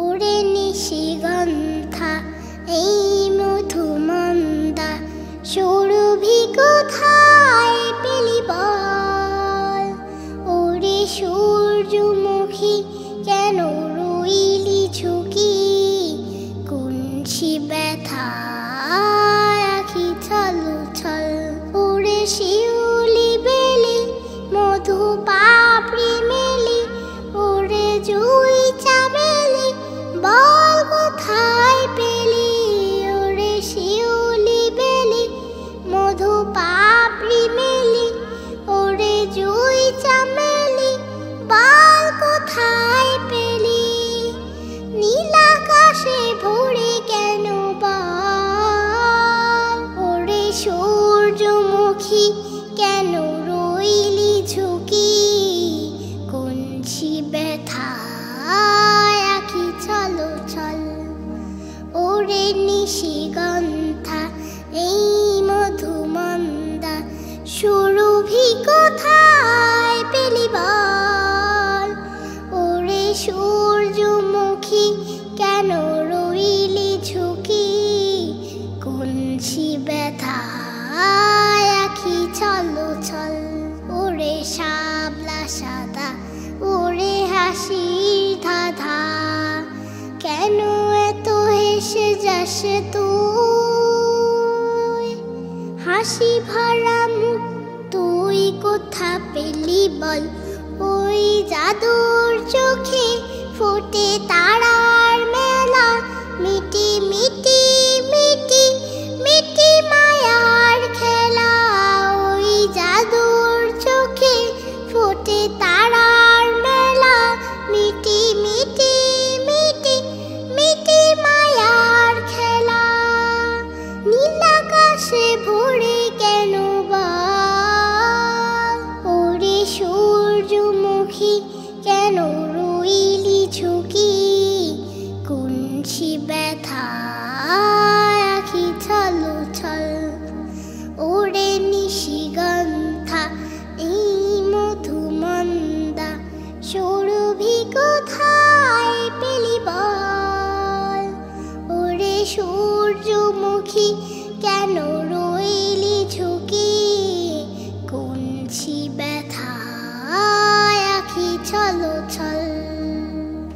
ওরে নিশিগন্ধা এই মধুমন্দা সুরভি কোথায় পেলি বল? ওরে সূর্যমুখী কেন রইলি ঝুঁকি? কুঞ্চি ব্যথা আখি ছলছল। ওরে শিউলি বেলি মধু পাপড়ি মেলি, ওরে জুই চামেলি বল কোথায় পেলি? ওরে শিউলি বেলি মধু পাপড়ি মেলি, ওরে জুই চামেলি বল কোথায় পেলি? নীল আকাশে ভরে কেন বল? ওরে সূর্যমুখী কেন রইলি ঝুঁকি? কুঞ্চি ব্যথা আখি ছলছল। ওরে নিশিগন্ধা এই মধুমন্দা সুরভি কোথায় পেলি বল? ওরে সূর্যমুখী কেন রইলি ঝুঁকি? কুঞ্চি ব্যথা আখি ছলছল। ওরে শাপলা সাদা ওরে হাসির ধাঁধা, কেন এত হেসে যাস তুই? হাসি ভরা মুখ তুই কোথা পেলি বল? ওই জাদুর চোখে ফোটে তারার মেলা, মিটি মিটি মিটি মিটি মায়ার খেলা। ওই জাদুর চোখে ফোটে তারার মেলা, মিটি মিটি মিটি মিটি মায়ার খেলা। নীল আকাশে ভরে কেন বল? ওরে সূর্যমুখী কেন রইলি ঝুঁকি? কুঞ্চি ব্যথা আখি ছলছল। ওরে নিশিগন্ধা এই মধুমন্দা সুরভি কোথায় পেলি বল? ওরে সূর্যমুখী কেন রইলি ঝুঁকি? কুঞ্চি ব্যথা আখি ছলছল।